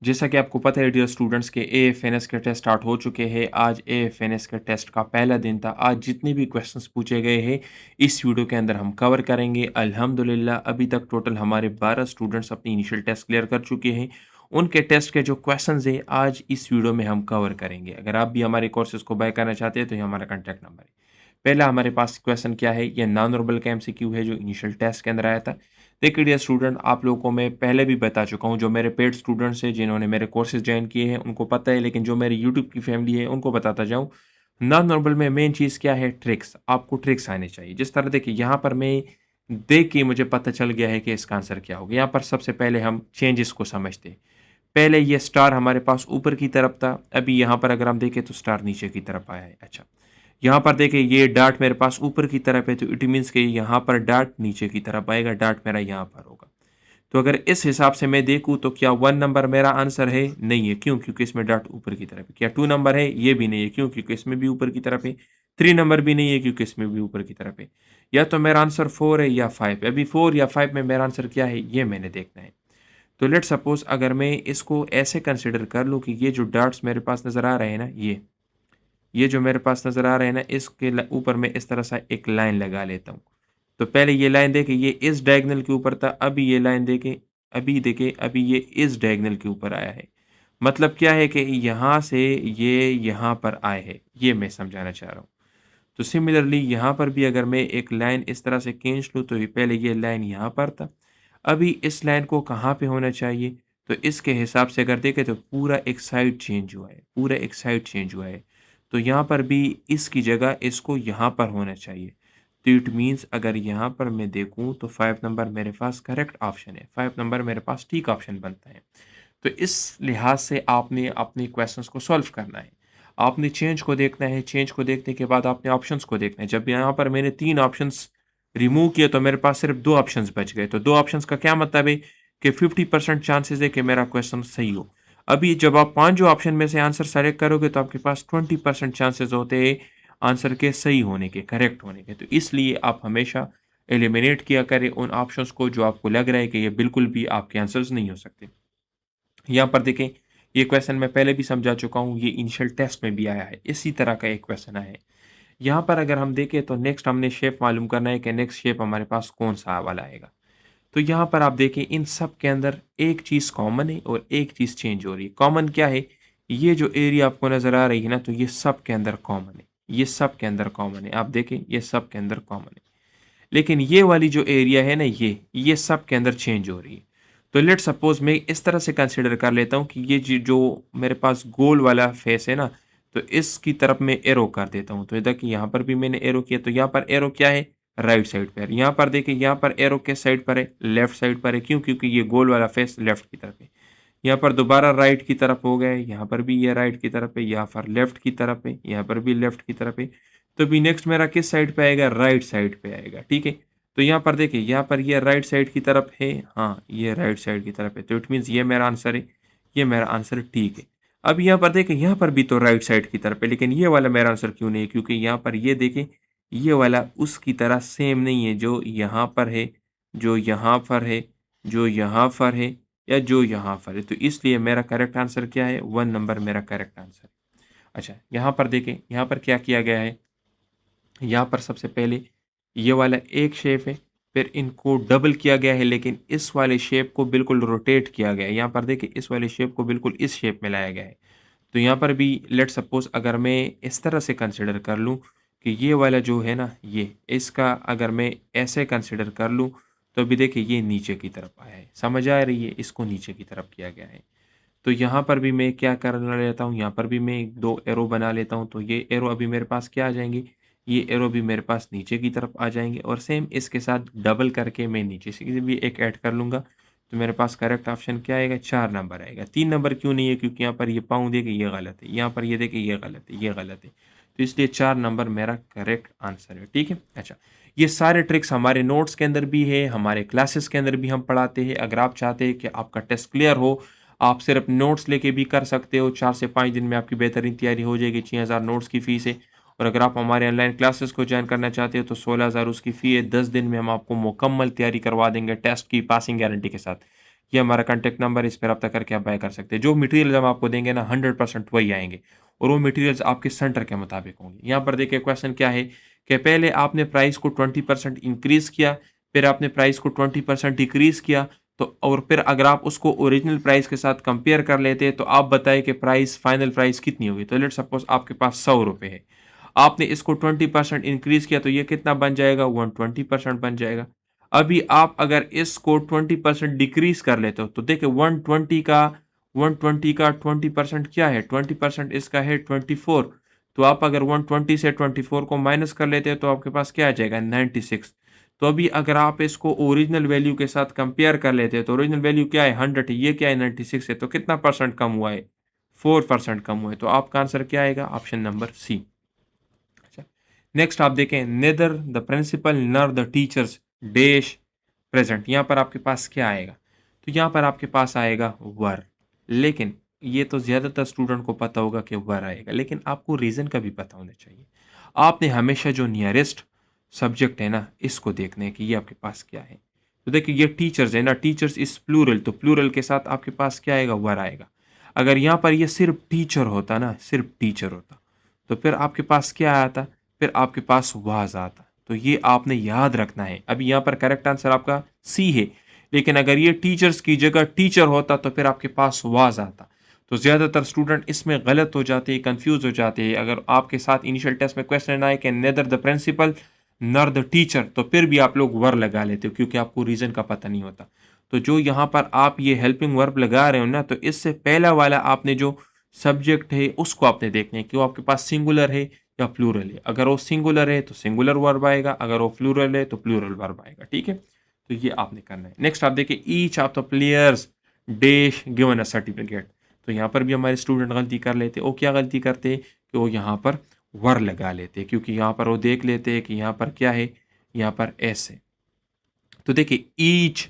जैसा कि आपको पता है डियर स्टूडेंट्स के एएफएनएस के टेस्ट स्टार्ट हो चुके हैं। आज एएफएनएस के टेस्ट का पहला दिन था। आज जितने भी क्वेश्चंस पूछे गए हैं इस वीडियो के अंदर हम कवर करेंगे। अल्हम्दुलिल्लाह अभी तक टोटल हमारे 12 स्टूडेंट्स अपनी इनिशियल टेस्ट क्लियर कर चुके हैं। उनके टेस्ट के जो क्वेश्चंस हैं आज इस वीडियो में हम कवर करेंगे। अगर आप भी हमारे कोर्सेज को बाय करना चाहते हैं तो ये हमारा कॉन्टैक्ट नंबर है। पहला हमारे पास क्वेश्चन क्या है, ये नॉन वर्बल का एमसीक्यू है जो इनिशियल टेस्ट के अंदर आया था। देखिए डियर स्टूडेंट, आप लोगों को मैं पहले भी बता चुका हूँ, जो मेरे पेड स्टूडेंट्स हैं जिन्होंने मेरे कोर्सेज ज्वाइन किए हैं उनको पता है, लेकिन जो मेरी यूट्यूब की फैमिली है उनको बताता जाऊँ। नॉन नॉर्मल में मेन चीज़ क्या है, ट्रिक्स। आपको ट्रिक्स आने चाहिए। जिस तरह देखिए यहाँ पर मैं देख के मुझे पता चल गया है कि इसका आंसर क्या होगा। यहाँ पर सबसे पहले हम चेंजेस को समझते हैं। पहले ये स्टार हमारे पास ऊपर की तरफ था, अभी यहाँ पर अगर हम देखें तो स्टार नीचे की तरफ आया है। अच्छा, यहाँ पर देखें ये डार्ट मेरे पास ऊपर की तरफ है, तो इट मीन्स कि यहाँ पर डार्ट नीचे की तरफ आएगा, डार्ट मेरा यहाँ पर होगा। तो अगर इस हिसाब से मैं देखूँ तो क्या 1 नंबर मेरा आंसर है? नहीं है। क्यों? क्योंकि इसमें डार्ट ऊपर की तरफ है। क्या 2 नंबर है? ये भी नहीं है। क्यों? क्योंकि इसमें भी ऊपर की तरफ है। 3 नंबर भी नहीं है क्योंकि इसमें भी ऊपर की तरफ है। या तो मेरा आंसर 4 है या 5 है। अभी 4 या 5 में मेरा आंसर क्या है ये मैंने देखना है। तो लेट्स सपोज अगर मैं इसको ऐसे कंसिडर कर लूँ कि ये जो डॉट्स मेरे पास नज़र आ रहे हैं ना, ये जो मेरे पास नज़र आ रहे हैं ना, इसके ऊपर मैं इस तरह से एक लाइन लगा लेता हूँ। तो पहले ये लाइन देखें, ये इस डायगोनल के ऊपर था, अभी ये लाइन देखें, अभी देखें, अभी ये इस डायगोनल के ऊपर आया है। मतलब क्या है कि यहाँ से ये यहाँ पर आए हैं, ये मैं समझाना चाह रहा हूँ। तो सिमिलरली यहाँ पर भी अगर मैं एक लाइन इस तरह से खींच लूँ तो ये पहले ये लाइन यहाँ पर था, अभी इस लाइन को कहाँ पे होना चाहिए? तो इसके हिसाब से अगर देखें तो पूरा एक साइड चेंज हुआ है, पूरा एक साइड चेंज हुआ है। तो यहाँ पर भी इसकी जगह इसको यहाँ पर होना चाहिए। तो इट मीन्स अगर यहाँ पर मैं देखूँ तो 5 नंबर मेरे पास करेक्ट ऑप्शन है, 5 नंबर मेरे पास ठीक ऑप्शन बनता है। तो इस लिहाज से आपने अपने क्वेश्चंस को सॉल्व करना है। आपने चेंज को देखना है, चेंज को देखने के बाद आपने ऑप्शंस को देखना है। जब यहाँ पर मैंने 3 ऑप्शंस रिमूव किए तो मेरे पास सिर्फ 2 ऑप्शंस बच गए। तो 2 ऑप्शंस का क्या मतलब है कि 50% चांसेस है कि मेरा क्वेश्चन सही हो। अभी जब आप 5 जो ऑप्शन में से आंसर सेलेक्ट करोगे तो आपके पास 20% चांसेस होते हैं आंसर के सही होने के, करेक्ट होने के। तो इसलिए आप हमेशा एलिमिनेट किया करें उन ऑप्शंस को जो आपको लग रहा है कि ये बिल्कुल भी आपके आंसर्स नहीं हो सकते। यहाँ पर देखें, ये क्वेश्चन मैं पहले भी समझा चुका हूँ, ये इनिशियल टेस्ट में भी आया है, इसी तरह का एक क्वेश्चन आया है। यहाँ पर अगर हम देखें तो नेक्स्ट हमने शेप मालूम करना है कि नेक्स्ट शेप हमारे पास कौन सा वाला आएगा। तो यहाँ पर आप देखें इन सब के अंदर एक चीज़ कॉमन है और एक चीज़ चेंज हो रही है। कॉमन क्या है? ये जो एरिया आपको नज़र आ रही है ना, तो ये सब के अंदर कॉमन है, ये सब के अंदर कॉमन है। आप देखें ये सब के अंदर कॉमन है। लेकिन ये वाली जो एरिया है ना, ये सब के अंदर चेंज हो रही है। तो लेट्स सपोज मैं इस तरह से कंसिडर कर लेता हूँ कि ये जो मेरे पास गोल वाला फेस है ना, तो इसकी तरफ मैं एरो कर देता हूँ। तो इधर कि यहाँ पर भी मैंने एरो किया, तो यहाँ पर एरो क्या है? राइट साइड पर। यहाँ पर देखिए यहाँ पर एरो किस साइड पर है? लेफ्ट साइड पर है। क्यों? क्योंकि ये गोल वाला फेस लेफ्ट की तरफ है। यहाँ पर दोबारा राइट की तरफ हो गया है, यहाँ पर भी ये राइट की तरफ है, यहाँ पर लेफ्ट की तरफ है, यहाँ पर भी लेफ्ट की तरफ है। तो भी नेक्स्ट मेरा किस साइड पे आएगा? राइट साइड पे आएगा। ठीक है। तो यहाँ पर देखिए यहाँ पर ये राइट साइड की तरफ है, हाँ ये राइट साइड की तरफ है। तो इट मीन्स ये मेरा आंसर है, ये मेरा आंसर ठीक है। अब यहाँ पर देखें यहाँ पर भी तो राइट साइड की तरफ है, लेकिन ये वाला मेरा आंसर क्यों नहीं है? क्योंकि यहाँ पर ये देखें ये वाला उसकी तरह सेम नहीं है, जो यहाँ पर है, जो यहाँ पर है, जो यहाँ पर है, या जो यहाँ पर है। तो इसलिए मेरा करेक्ट आंसर क्या है? 1 नंबर मेरा करेक्ट आंसर है। अच्छा, यहाँ पर देखें यहाँ पर क्या किया गया है। यहाँ पर सबसे पहले ये वाला एक शेप है, फिर इनको डबल किया गया है, लेकिन इस वाले शेप को बिल्कुल रोटेट किया गया है। यहाँ पर देखिए इस वाले शेप को बिल्कुल इस शेप में लाया गया है। तो यहाँ पर भी लेट्स सपोज अगर मैं इस तरह से कंसिडर कर लूँ कि ये वाला जो है ना, ये इसका अगर मैं ऐसे कंसिडर कर लूँ तो अभी देखिए ये नीचे की तरफ आया है। समझ आ रही है? इसको नीचे की तरफ किया गया है। तो यहाँ पर भी मैं क्या कर लेता हूँ, यहाँ पर भी मैं 2 एरो बना लेता हूँ। तो ये एरो अभी मेरे पास क्या आ जाएंगे? ये एरो भी मेरे पास नीचे की तरफ आ जाएंगे, और सेम इसके साथ डबल करके मैं नीचे से भी एक ऐड कर लूँगा। तो मेरे पास करेक्ट ऑप्शन क्या आएगा? 4 नंबर आएगा। 3 नंबर क्यों नहीं है? क्योंकि यहाँ पर ये पाँव देखिए ये गलत है, यहाँ पर ये देखिए ये गलत है, ये गलत है। तो इसलिए 4 नंबर मेरा करेक्ट आंसर है। ठीक है। अच्छा, ये सारे ट्रिक्स हमारे नोट्स के अंदर भी है, हमारे क्लासेस के अंदर भी हम पढ़ाते हैं। अगर आप चाहते हैं कि आपका टेस्ट क्लियर हो, आप सिर्फ नोट्स लेके भी कर सकते हो। 4 से 5 दिन में आपकी बेहतरीन तैयारी हो जाएगी। 6000 नोट्स की फ़ीस है। और अगर आप हमारे ऑनलाइन क्लासेस को ज्वाइन करना चाहते हो तो 16000 उसकी फ़ी है। 10 दिन में हम आपको मुकम्मल तैयारी करवा देंगे टेस्ट की पासिंग गारंटी के साथ। ये हमारा कॉन्टैक्ट नंबर, इस पे रब्ता करके आप बाय कर सकते हैं। जो मटेरियल हम आपको देंगे ना 100% वही आएँगे और वो मटेरियल्स आपके सेंटर के मुताबिक होंगे। यहाँ पर देखिए क्वेश्चन क्या है कि पहले आपने प्राइस को 20% इंक्रीज़ किया, फिर आपने प्राइस को 20% डिक्रीज़ किया, तो और फिर अगर आप उसको ओरिजिनल प्राइस के साथ कंपेयर कर लेते हैं, तो आप बताएँ कि प्राइस फाइनल प्राइस कितनी होगी? तो लेट्स सपोज़ आपके पास ₹100 है। आपने इसको 20% इंक्रीज़ किया तो ये कितना बन जाएगा? 120% बन जाएगा। अभी आप अगर इसको 20% डिक्रीज़ कर लेते हो, तो देखिए 120 का 20% क्या है? 20% इसका है 24, तो आप अगर 120 से 24 को माइनस कर लेते हो, तो आपके पास क्या आ जाएगा? 96। तो अभी अगर आप इसको ओरिजिनल वैल्यू के साथ कंपेयर कर लेते हैं, तो ओरिजिनल वैल्यू क्या है? 100 है, ये क्या है? 96 है, तो कितना परसेंट कम हुआ है? 4% कम हुआ है, तो आपका आंसर क्या आएगा? Option number C. अच्छा, नेक्स्ट आप देखें, neither the principal nor the teachers dash present. यहाँ पर आपके पास क्या आएगा? तो यहाँ पर आपके पास आएगा वर। लेकिन ये तो ज़्यादातर स्टूडेंट को पता होगा कि वर आएगा, लेकिन आपको रीज़न का भी पता होना चाहिए। आपने हमेशा जो नियरेस्ट सब्जेक्ट है ना, इसको देखना है कि ये आपके पास क्या है। तो देखिए ये टीचर्स है ना, टीचर्स इस प्लूरल, तो प्लूरल के साथ आपके पास क्या आएगा? वर आएगा। अगर यहाँ पर ये सिर्फ टीचर होता ना, सिर्फ टीचर होता, तो फिर आपके पास क्या आता? फिर आपके पास वाज आता। तो ये आपने याद रखना है। अभी यहाँ पर करेक्ट आंसर आपका सी है, लेकिन अगर ये टीचर्स की जगह टीचर होता तो फिर आपके पास वाज आता। तो ज़्यादातर स्टूडेंट इसमें गलत हो जाते हैं, कंफ्यूज हो जाते हैं। अगर आपके साथ इनिशियल टेस्ट में क्वेश्चन आए कि nether the principal nor the teacher, तो फिर भी आप लोग वर लगा लेते हो क्योंकि आपको रीज़न का पता नहीं होता। तो जो यहाँ पर आप ये हेल्पिंग वर्ब लगा रहे हो ना, तो इससे पहला वाला आपने जो सब्जेक्ट है उसको आपने देखना है कि वो आपके पास सिंगुलर है या प्लूरल है। अगर वो सिंगुलर है तो सिंगुलर वर्ब आएगा, अगर वो प्लूरल है तो प्लूरल वर्ब आएगा। ठीक है, तो ये आपने करना है। नेक्स्ट आप देखिए, each of the players dash given a certificate. तो यहाँ पर भी हमारे स्टूडेंट गलती कर लेते हैं। वो क्या गलती करते हैं कि वो यहाँ पर वर लगा लेते हैं, क्योंकि यहाँ पर वो देख लेते हैं कि यहाँ पर क्या है, यहाँ पर एस है। तो देखिए ईच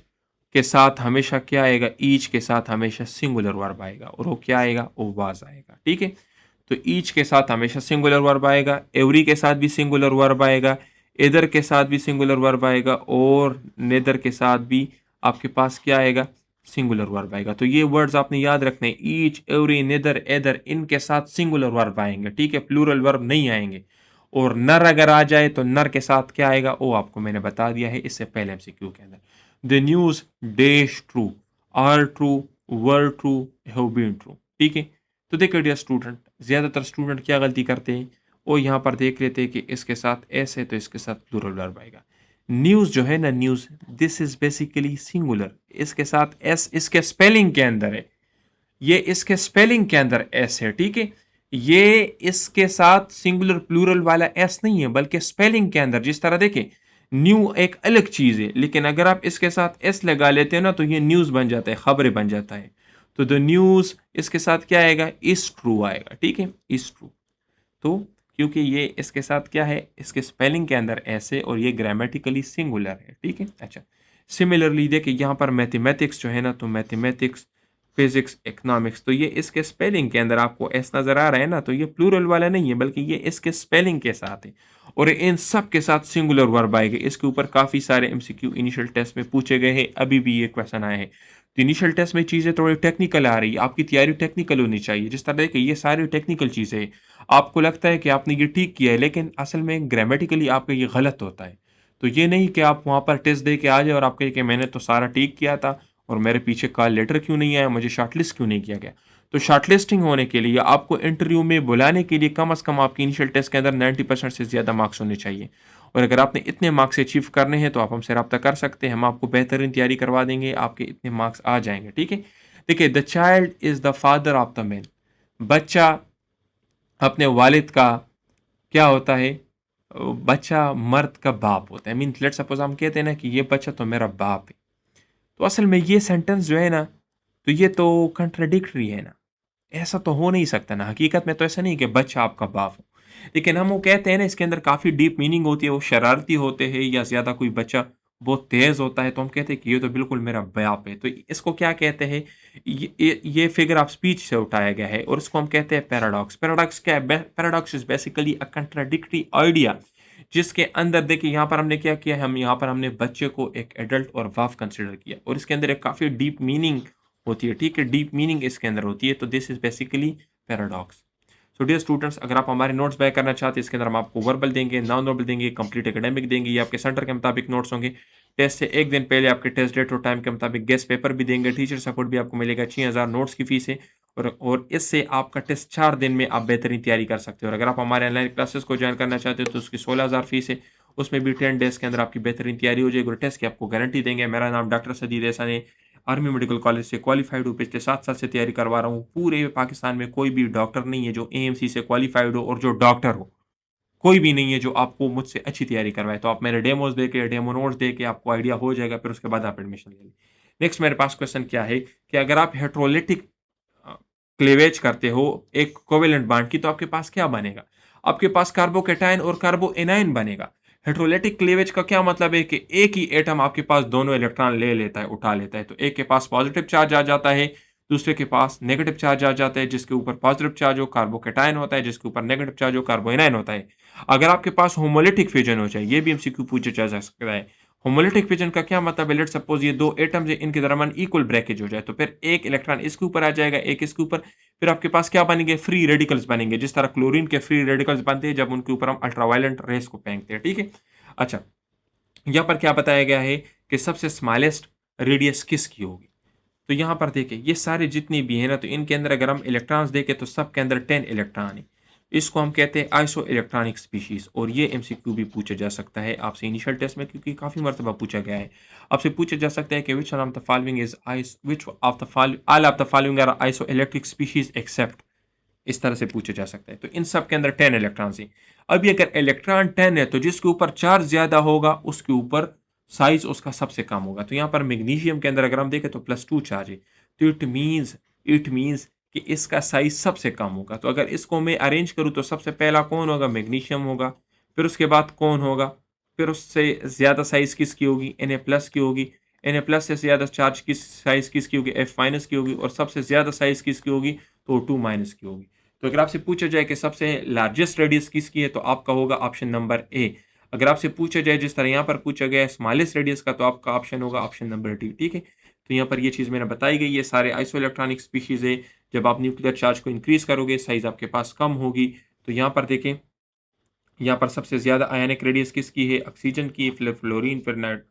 के साथ हमेशा क्या आएगा? ईच के साथ हमेशा सिंगुलर वर्ब आएगा और वो क्या आएगा? वो वाज आएगा। ठीक है, तो ईच के साथ हमेशा सिंगुलर वर्ब आएगा, एवरी के साथ भी सिंगुलर वर्ब आएगा, इधर के साथ भी सिंगुलर वर्ब आएगा और नेदर के साथ भी आपके पास क्या आएगा? सिंगुलर वर्ब आएगा। तो ये वर्ड्स आपने याद रखने हैं, ईच, एवरी, नेदर, एदर, इनके साथ सिंगुलर वर्ब आएंगे। ठीक है, प्लूरल वर्ब नहीं आएंगे। और नर अगर आ जाए तो नर के साथ क्या आएगा? वो आपको मैंने बता दिया है इससे पहले एमसीक्यू के अंदर। The news dash true, are true, were true, have been true. ठीक है, तो देखिए डियर स्टूडेंट, ज़्यादातर स्टूडेंट क्या गलती करते हैं, वो यहाँ पर देख लेते हैं कि इसके साथ एस है तो इसके साथ प्लूरल वर्ब आएगा। न्यूज़ जो है ना, news, this is basically singular, इसके साथ एस इसके स्पेलिंग के अंदर है, ये इसके स्पेलिंग के अंदर एस है। ठीक है, ये इसके साथ सिंगुलर प्लूरल वाला एस नहीं है, बल्कि स्पेलिंग के अंदर जिस तरह देखें, न्यू एक अलग चीज है, लेकिन अगर आप इसके साथ एस लगा लेते हो ना, तो ये न्यूज बन जाता है, खबरें बन जाता है। तो द न्यूज इसके साथ क्या आएगा? इज ट्रू आएगा। ठीक है, इज ट्रू। तो क्योंकि ये इसके साथ क्या है, इसके स्पेलिंग के अंदर ऐसे, और ये ग्रामेटिकली सिंगुलर है। ठीक है, अच्छा, सिमिलरली देखिए यहाँ पर मैथमेटिक्स जो है ना, तो मैथमेटिक्स, फिजिक्स, इकोनॉमिक्स, तो ये इसके स्पेलिंग के अंदर आपको एस नजर आ रहा है ना, तो ये प्लूरल वाला नहीं है, बल्कि ये इसके स्पेलिंग के साथ है और इन सब के साथ सिंगुलर वर्ब आएगा। इसके ऊपर काफी सारे एमसीक्यू इनिशियल टेस्ट में पूछे गए हैं, अभी भी ये क्वेश्चन आए हैं। तो इनिशियल टेस्ट में चीजें थोड़ी टेक्निकल आ रही है, आपकी तैयारी टेक्निकल होनी चाहिए। जिस तरह देखिए ये सारी टेक्निकल चीजें हैं, आपको लगता है कि आपने ये ठीक किया है, लेकिन असल में ग्रामेटिकली आपका ये गलत होता है। तो ये नहीं कि आप वहाँ पर टेस्ट दे के आ जाए और आप कहें कि मैंने तो सारा ठीक किया था और मेरे पीछे कॉल लेटर क्यों नहीं आया, मुझे शॉर्टलिस्ट क्यों नहीं किया गया। तो शॉर्टलिस्टिंग होने के लिए, आपको इंटरव्यू में बुलाने के लिए, कम से कम आपकी इनिशियल टेस्ट के अंदर 90% से ज़्यादा मार्क्स होने चाहिए। और अगर आपने इतने मार्क्स अचीव करने हैं तो आप हमसे रब्ता कर सकते हैं, हम आपको बेहतरीन तैयारी करवा देंगे, आपके इतने मार्क्स आ जाएंगे। ठीक है, देखिए, the child is the father of the man. बच्चा अपने वालिद का क्या होता है? बच्चा मर्द का बाप होता है। मीन लेट्स सपोज हम कहते हैं ना कि ये बच्चा तो मेरा बाप है, तो असल में ये सेंटेंस जो है ना, तो ये तो कंट्राडिक्टरी है ना, ऐसा तो हो नहीं सकता ना। हकीकत में तो ऐसा नहीं कि बच्चा आपका बाप हो, लेकिन हम वो कहते हैं ना, इसके अंदर काफ़ी डीप मीनिंग होती है, वो शरारती होते हैं या ज़्यादा कोई बच्चा बहुत तेज़ होता है, तो हम कहते हैं कि ये तो बिल्कुल मेरा बाप है। तो इसको क्या कहते हैं? ये फिगर ऑफ स्पीच से उठाया गया है और इसको हम कहते हैं पैराडॉक्स। पैराडॉक्स क्या है? Paradox is basically a contradictory idea, जिसके अंदर देखिए यहाँ पर हमने क्या किया है, हम यहाँ पर हमने बच्चे को एक एडल्ट और वाफ कंसिडर किया और इसके अंदर एक काफ़ी डीप मीनिंग होती है, ठीक है? डीप मीनिंग इसके अंदर होती है, तो this is basically paradox. So dear students, अगर आप हमारे नोट्स बाय करना चाहते हैं, इसके अंदर हम आपको वर्बल देंगे, नॉन वर्बल देंगे, कंप्लीट एकेडमिक देंगे, ये आपके सेंटर के मुताबिक नोट्स होंगे। टेस्ट से 1 दिन पहले आपके टेस्ट डेट और टाइम के मुताबिक गेस्ट पेपर भी देंगे, टीचर सपोर्ट भी आपको मिलेगा, 6000 नोट्स की फीस है और इससे आपका टेस्ट 4 दिन में आप बेहतरीन तैयारी कर सकते हो और अगर आप हमारे ऑनलाइन क्लासेस को जॉइन करना चाहते हो तो उसकी 16,000 फीस है। उसमें भी 10 डेज़ के अंदर आपकी बेहतरीन तैयारी हो जाएगी और टेस्ट की आपको गारंटी देंगे। मेरा नाम डॉक्टर सदीद एहसान है, आर्मी मेडिकल कॉलेज से क्वालिफाइड हूँ, पिछले 7 साल से तैयारी करवा रहा हूँ। पूरे पाकिस्तान में कोई भी डॉक्टर नहीं है जो एएमसी से क्वालिफाइड हो और जो डॉक्टर हो। कोई भी नहीं है जो आपको मुझसे अच्छी तैयारी करवाए। तो आप मेरे डेमोज़ देके, डेमो नोट्स देके आपको आइडिया हो जाएगा, फिर उसके बाद आप एडमिशन ले लें। नेक्स्ट मेरे पास क्वेश्चन क्या है कि अगर आप हेटेरोलिटिक अ, क्लीवेज करते हो एक कोवेलेंट बॉन्ड की तो आपके पास क्या बनेगा? आपके पास कार्बोकैटायन और कार्बोएनायन बनेगा। हेटेरोलिटिक क्लीवेज का क्या मतलब है कि एक ही एटम आपके पास दोनों इलेक्ट्रॉन ले लेता है, उठा लेता है। तो एक के पास पॉजिटिव चार्ज आ जाता है, दूसरे के पास नेगेटिव चार्ज आ जाता है, जिसके ऊपर पॉजिटिव चार्ज हो कार्बोकैटायन होता है, जिसके ऊपर नेगेटिव चार्ज हो कार्बोएनायन होता है। अगर आपके पास होमोलिटिक फ्यूजन हो जाए, ये भी एमसीक्यू पूछा जा सकता है। होमोलिटिक फ्यूजन का क्या मतलब है? लेट्स सपोज ये 2 एटम्स है, इनके दरमियान इक्वल ब्रेकेज हो जाए, तो फिर एक इलेक्ट्रॉन इसके ऊपर आ जाएगा, एक इसके ऊपर, फिर आपके पास क्या बनेंगे? फ्री रेडिकल्स बनेंगे, जिस तरह क्लोरीन के फ्री रेडिकल्स बनते हैं जब उनके ऊपर हम अल्ट्रावायलेट रेज़ को फेंकते हैं, ठीक है? अच्छा, यहाँ पर क्या बताया गया है कि सबसे स्मॉलेस्ट रेडियस किसकी होगी? तो यहाँ पर देखिए, ये सारे जितने भी हैं ना, तो इनके अंदर अगर हम इलेक्ट्रॉन्स देखें तो सबके अंदर 10 इलेक्ट्रॉन है। इसको हम कहते हैं आइसो इलेक्ट्रॉनिक स्पीशीज़ और ये एमसीक्यू भी पूछा जा सकता है आपसे इनिशियल टेस्ट में क्योंकि काफ़ी मर्तबा पूछा गया है। आपसे पूछा जा सकता है कि which one of the following is ice which of the follow all of the following are iso electric species except, इस तरह से पूछा जा सकता है। तो इन सब के अंदर 10 इलेक्ट्रॉन्स हैं। अभी अगर इलेक्ट्रॉन 10 है तो जिसके ऊपर चार्ज ज़्यादा होगा उसके ऊपर साइज़ उसका सबसे कम होगा। तो यहाँ पर मैग्नीशियम के अंदर अगर हम देखें तो +2 चार्ज है। तो इट मीन्स कि इसका साइज़ सबसे कम होगा। तो अगर इसको मैं अरेंज करूँ तो सबसे पहला कौन होगा? मैग्नीशियम होगा। फिर उसके बाद कौन होगा? फिर उससे ज़्यादा साइज़ किसकी होगी? Na+ की होगी। Na+ से ज़्यादा चार्ज किस साइज़ किसकी होगी? F- की होगी और सबसे ज़्यादा साइज़ किसकी होगी? तो 2- की होगी। तो अगर आपसे पूछा जाए कि सबसे लार्जेस्ट रेडियस किसकी है तो आपका होगा ऑप्शन नंबर ए। अगर आपसे पूछा जाए जिस तरह यहाँ पर पूछा गया है स्मॉलेस्ट रेडियस का तो आपका ऑप्शन होगा ऑप्शन नंबर डी, ठीक है? तो यहाँ पर ये चीज़ मैंने बताई गई है, सारे आइसो इलेक्ट्रॉनिक स्पीशीज़ है। जब आप न्यूक्लियर चार्ज को इंक्रीज़ करोगे साइज़ आपके पास कम होगी। तो यहाँ पर देखें, यहाँ पर सबसे ज़्यादा आयनिक रेडियस किसकी है? ऑक्सीजन की, फिर फ्लोरीन, फिर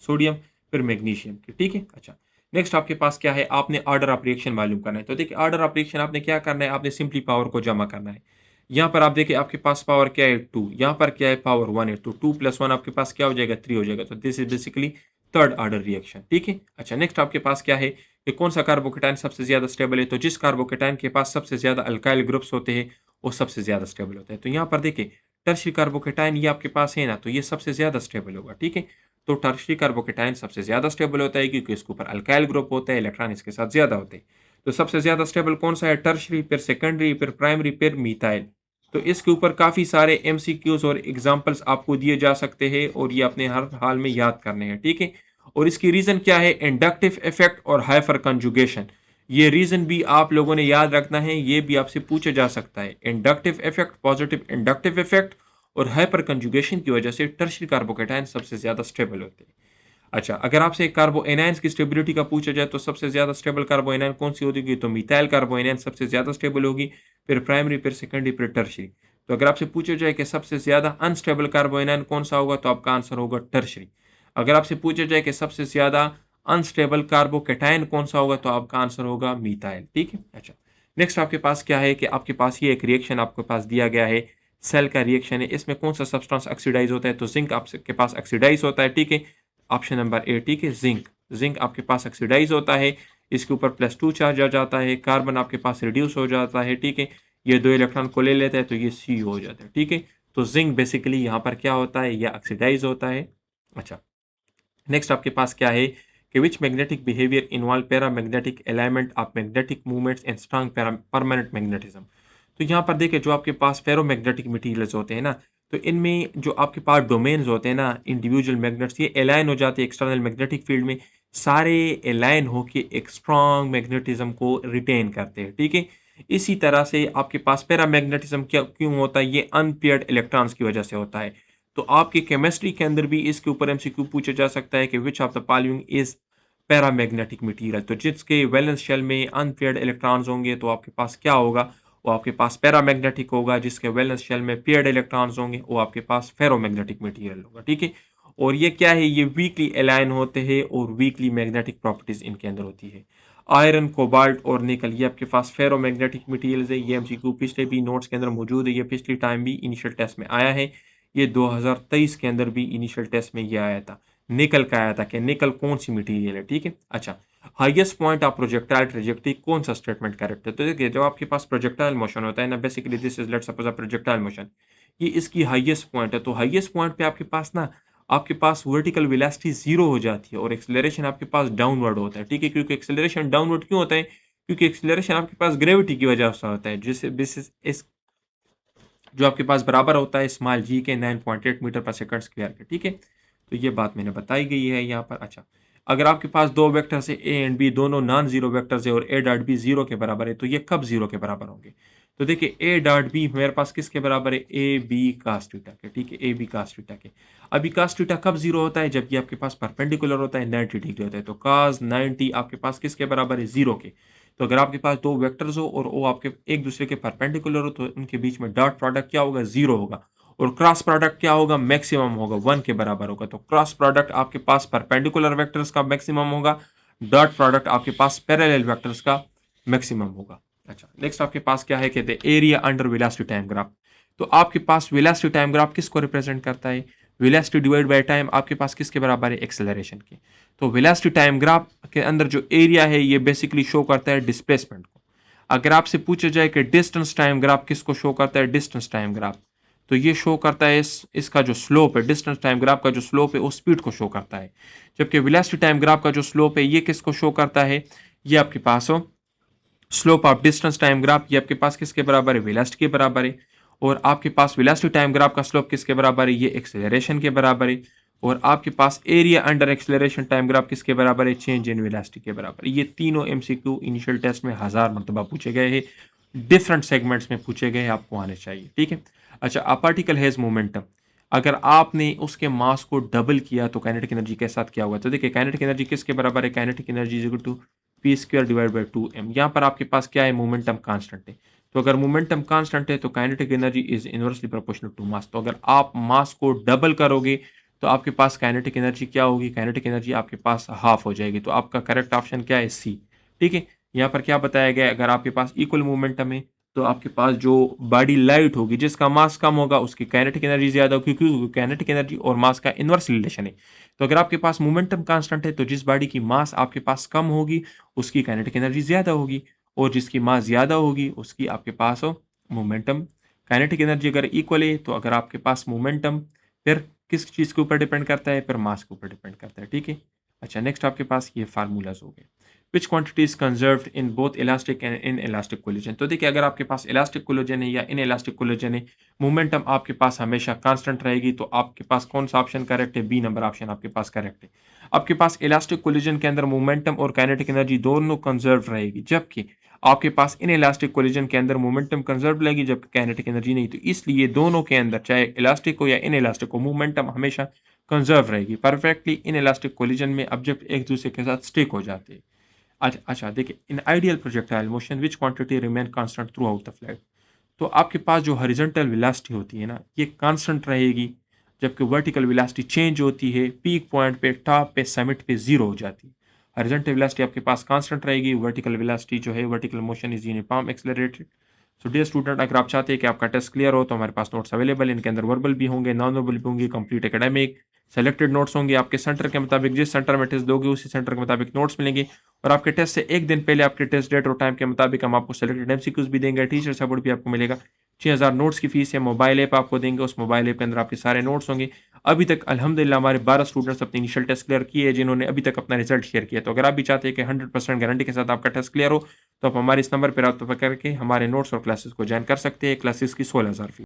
सोडियम, फिर मैग्नीशियम की, ठीक है? अच्छा, नेक्स्ट आपके पास क्या है? आपने ऑर्डर ऑफ रिएक्शन मालूम करना है। तो देखिए ऑर्डर ऑफ रिएक्शन आपने क्या करना है? आपने सिंपली पावर को जमा करना है। यहाँ पर आप देखिए आपके पास पावर क्या है? 2, यहाँ पर क्या है? पावर 1 है। तो 2 + 1 आपके पास क्या हो जाएगा? 3 हो जाएगा। तो this is basically third order reaction, ठीक है? अच्छा, नेक्स्ट आपके पास क्या है कि कौन-सा कार्बोकेटायन सबसे ज़्यादा स्टेबल है? तो जिस कार्बोकेटायन के पास सबसे ज़्यादा अल्काइल ग्रुप्स होते हैं, वो सबसे ज़्यादा स्टेबल होता है। तो यहाँ पर देखिए टर्शियरी कार्बोकेटायन ये आपके पास है ना, तो ये सबसे ज़्यादा स्टेबल होगा, ठीक है? तो टर्शियरी कार्बोकेटायन सबसे ज़्यादा स्टेबल होता है क्योंकि इसके ऊपर अल्काइल ग्रुप होता है, इलेक्ट्रॉन इसके साथ ज़्यादा होते हैं। तो सबसे ज़्यादा स्टेबल कौन-सा है? टर्शियरी, फिर सेकेंडरी, फिर प्राइमरी, फिर मीथाइल। तो इसके ऊपर काफ़ी सारे एमसीक्यूज़ और एग्ज़ाम्पल्स आपको दिए जा सकते हैं और ये अपने हर हाल में याद करने हैं, ठीक है? और इसकी रीज़न क्या है? इंडक्टिव इफ़ेक्ट और हाइपर कंजुगेशन। ये रीज़न भी आप लोगों ने याद रखना है, ये भी आपसे पूछा जा सकता है। Inductive effect, positive inductive effect और हाइपर कंजुगेशन की वजह से टर्शियरी कार्बोकेटायन सबसे ज़्यादा स्टेबल होते हैं। अच्छा, अगर आपसे कार्बोएनायन्स की स्टेबिलिटी का पूछा जाए तो सबसे ज़्यादा स्टेबल कार्बोएनायन कौन-सी होगी? तो मिथाइल कार्बोएनायन सबसे ज़्यादा स्टेबल होगी, फिर प्राइमरी, फिर सेकेंडरी, फिर टर्शियरी। तो अगर आपसे पूछा जाए कि सबसे ज़्यादा अनस्टेबल कार्बोएनायन कौन-सा होगा? तो आपका आंसर होगा टर्शियरी। अगर आपसे पूछा जाए कि सबसे ज़्यादा अनस्टेबल कार्बोकेटायन कौन-सा होगा? तो आपका आंसर होगा मिथाइल, ठीक है? अच्छा, नेक्स्ट आपके पास क्या है कि आपके पास ये एक रिएक्शन आपके पास दिया गया है, सेल का रिएक्शन है। इसमें कौन-सा सब्सटेंस ऑक्सीडाइज़ होता है? तो ज़िंक आपके पास ऑक्सीडाइज़ होता है, ठीक है? ऑप्शन नंबर ए, ठीक है? ज़िंक। ज़िंक आपके पास ऑक्सीडाइज़ होता है, इसके ऊपर +2 चार्ज आ जाता है, कार्बन आपके पास रिड्यूस हो जाता है, ठीक है? ये 2 इलेक्ट्रॉन को ले लेता है तो ये सी हो जाता है, ठीक है? तो ज़िंक बेसिकली यहाँ पर क्या होता है? ये ऑक्सीडाइज़ होता है। अच्छा, नेक्स्ट आपके पास क्या है कि which magnetic behaviour involve paramagnetic alignment of magnetic movements and strong permanent magnetism. तो यहाँ पर देखिए जो आपके पास फेरोमैग्नेटिक मटेरियल्स होते हैं ना, तो इनमें जो आपके पास डोमेन्स होते हैं ना, इंडिविजुअल मैग्नेट्स ये अलाइन हो जाते हैं एक्सटर्नल मैग्नेटिक फील्ड में, सारे अलाइन होके एक स्ट्रॉन्ग मैग्नेटिज्म को रिटेन करते हैं, ठीक है? इसी तरह से आपके पास पैरामैग्नेटिज्म क्या क्यों होता है? ये अनपेयर्ड इलेक्ट्रॉन्स की वजह से होता है। तो आपकी केमिस्ट्री के अंदर भी इसके ऊपर एमसीक्यू पूछा जा सकता है कि which of the following is paramagnetic material. तो जिसके वैलेंस शेल में अनपेयर्ड इलेक्ट्रॉन्स होंगे तो आपके पास क्या होगा, वो आपके पास पैरामैग्नेटिक होगा। जिसके वैलेंस शेल में पेयर्ड इलेक्ट्रॉन्स होंगे वो आपके पास फेरोमैग्नेटिक मटेरियल होगा। ठीक है, और ये क्या है, ये वीकली अलाइन होते हैं और वीकली मैग्नेटिक प्रॉपर्टीज इनके अंदर होती है। आयरन, कोबाल्ट और निकल ये आपके पास फेरोमैग्नेटिक मटेरियल्स है। ये एमसीक्यू पिछले भी नोट्स के अंदर मौजूद है, ये पिछली टाइम भी इनिशियल टेस्ट में आया है। ये 2023 के अंदर भी इनिशियल टेस्ट में ये आया था, निकल का आया था कि निकल कौन सी मटेरियल है। ठीक है, अच्छा, highest point of projectile trajectory, कौन सा स्टेटमेंट करेक्ट है। तो देखिए जब आपके पास प्रोजेक्टाइल मोशन होता है ना, basically this is let suppose a projectile motion, ये इसकी हाईएस्ट पॉइंट है। तो हाईएस्ट पॉइंट पे आपके पास ना, आपके पास वर्टिकल वेलोसिटी जीरो हो जाती है और एक्सेलरेशन आपके पास डाउनवर्ड होता है। ठीक है, क्योंकि एक्सेलरेशन डाउनवर्ड क्यों होता है, क्योंकि एक्सेलरेशन आपके पास ग्रेविटी की वजह से होता है, जिससे इस जो आपके पास बराबर होता है स्मॉल जी के 9.8 मीटर पर सेकंड स्क्वायर के। ठीक है, तो ये बात मैंने बताई गई है यहाँ पर। अच्छा, अगर आपके पास दो वेक्टर्स है ए एंड बी, दोनों नॉन जीरो वेक्टर्स है और ए डॉट बी जीरो के बराबर है, तो ये कब जीरो के बराबर होंगे। तो देखिए ए डॉट बी मेरे पास किसके बराबर है, ए बी कास थीटा के। ठीक है, ए बी कास थीटा के। अभी कास थीटा कब जीरो होता है, जबकि आपके पास परपेंडिकुलर होता है 90 डिग्री होता है। तो कास 90 आपके पास किसके बराबर है, जीरो के। तो अगर आपके पास दो वेक्टर्स हो और वो आपके एक दूसरे के परपेंडिकुलर हो, तो उनके बीच में डॉट प्रोडक्ट क्या होगा, जीरो होगा। और क्रॉस प्रोडक्ट क्या होगा, मैक्सिमम होगा, 1 के बराबर होगा। तो क्रॉस प्रोडक्ट आपके पास परपेंडिकुलर वेक्टर्स का मैक्सिमम होगा, डॉट प्रोडक्ट आपके पास पैरेलल वेक्टर्स का मैक्सिमम होगा। अच्छा, नेक्स्ट आपके पास क्या है, कहते हैं area under velocity time graph. तो आपके पास वेलोसिटी टाइम ग्राफ किसको रिप्रेजेंट करता है, वेलोसिटी डिवाइड बाय टाइम आपके पास किसके बराबर है, एक्सेलरेशन के। तो वेलोसिटी टाइम ग्राफ के अंदर जो एरिया है ये बेसिकली शो करता है डिस्प्लेसमेंट को। अगर आपसे पूछा जाए कि डिस्टेंस टाइम ग्राफ किसको शो करता है, डिस्टेंस टाइम ग्राफ, तो ये शो करता है इसका जो स्लोप है, डिस्टेंस टाइम ग्राफ का जो स्लोप है वो स्पीड को शो करता है। जबकि वेलोसिटी टाइम ग्राफ का जो स्लोप है ये किसको शो करता है, ये आपके पास हो slope of distance time graph, ये आपके पास किसके बराबर है, वेलोसिटी के बराबर है। और आपके पास वेलोसिटी टाइम ग्राफ का स्लोप किसके बराबर है, ये एक्सेलरेशन के बराबर है। और आपके पास area under acceleration time graph किसके बराबर है, चेंज इन वेलोसिटी के बराबर है। ये तीनों एमसीक्यू इनिशियल टेस्ट में 1000 मरतबा पूछे गए हैं, डिफरेंट सेगमेंट्स में पूछे गए हैं, आपको आने चाहिए। ठीक है, अच्छा, अ पार्टिकल हैज मोमेंटम, अगर आपने उसके मास को डबल किया तो काइनेटिक एनर्जी के साथ क्या हुआ। तो देखिए काइनेटिक एनर्जी किसके बराबर है, kinetic energy is equal to P square divide by 2m। यहाँ पर आपके पास क्या है, मोमेंटम कांस्टेंट है। तो अगर मोमेंटम कांस्टेंट है तो kinetic energy is inversely proportional to mass. तो अगर आप मास को डबल करोगे तो आपके पास काइनेटिक एनर्जी क्या होगी, काइनेटिक एनर्जी आपके पास हाफ हो जाएगी। तो आपका करेक्ट ऑप्शन क्या है, सी। ठीक है, यहाँ पर क्या बताया गया है, अगर आपके पास इक्वल मोमेंटम है तो आपके पास जो बॉडी लाइट होगी, जिसका मास कम होगा उसकी काइनेटिक एनर्जी ज्यादा होगी, क्योंकि काइनेटिक एनर्जी और मास का इनवर्स रिलेशन है। तो अगर आपके पास मोमेंटम कांस्टेंट है तो जिस बॉडी की मास आपके पास कम होगी उसकी काइनेटिक एनर्जी ज्यादा होगी, और जिसकी मास ज्यादा होगी उसकी आपके पास हो मोमेंटम। काइनेटिक एनर्जी अगर इक्वल है तो अगर आपके पास मोमेंटम फिर किस चीज के ऊपर डिपेंड करता है, फिर मास के ऊपर डिपेंड करता है। ठीक है, अच्छा, नेक्स्ट आपके पास ये फार्मूलाज हो गए। विच quantity is conserved in both elastic and in elastic collision. तो देखिए अगर आपके पास इलास्टिक कोलिजन है या इन इलास्टिक कोलिजन है, मोमेंटम आपके पास हमेशा कांस्टेंट रहेगी। तो आपके पास कौन सा ऑप्शन करेक्ट है, बी नंबर ऑप्शन आपके पास करेक्ट है। आपके पास इलास्टिक कोलिजन के अंदर मोमेंटम और काइनेटिक एनर्जी दोनों कंजर्व रहेगी, जबकि आपके पास इन इलास्टिक कोलिजन के अंदर मोमेंटम कंजर्व रहेगी जबकि काइनेटिक एनर्जी नहीं। तो इसलिए दोनों के अंदर चाहे इलास्टिक हो या इन इलास्टिक हो, मोमेंटम हमेशा कंजर्व रहेगी। परफेक्टली इन इलास्टिक कोलिजन में ऑब्जेक्ट एक दूसरे के साथ स्टिक हो जाते हैं। अच्छा अच्छा, देखिए in ideal projectile motion which quantity remain constant through out the flight. तो आपके पास जो हॉरिजॉन्टल वेलोसिटी होती है ना, ये कांस्टेंट रहेगी, जबकि वर्टिकल वेलोसिटी चेंज होती है, पीक पॉइंट पे, टॉप पे, समिट पे जीरो हो जाती है। हॉरिजॉन्टल वेलोसिटी आपके पास कांस्टेंट रहेगी, वर्टिकल वेलोसिटी जो है, vertical motion is uniform accelerated. So dear student, अगर आप चाहते हैं कि आपका टेस्ट क्लियर हो तो हमारे पास नोट्स अवेलेबल है। इनके अंदर वर्बल भी होंगे, नॉन वर्बल भी होंगे, कंप्लीट एकेडमिक सेलेक्टेड नोट्स होंगे। आपके सेंटर के मुताबिक, जिस सेंटर में टेस्ट दोगे उसी सेंटर के मुताबिक नोट्स मिलेंगे। और आपके टेस्ट से एक दिन पहले आपके टेस्ट डेट और टाइम के मुताबिक हम आपको सेलेक्टेड एमसीक्यूज भी देंगे, टीचर सपोर्ट भी आपको मिलेगा। 6000 नोट्स की फीस है, मोबाइल ऐप आपको देंगे, उस मोबाइल ऐप के अंदर आपके सारे नोट्स होंगे। अभी तक अल्हम्दुलिल्लाह हमारे 12 स्टूडेंट्स अपने इनिशियल टेस्ट क्लियर किए हैं, जिन्होंने अभी तक अपना रिजल्ट शेयर किया। तो अगर आप भी चाहते हैं कि 100% गारंटी के साथ आपका टेस्ट क्लियर हो तो आप हमारे इस नंबर पर रब्ता करके हमारे नोट्स और क्लासेस को ज्वाइन कर सकते हैं। क्लासेस की 16,000 फीस।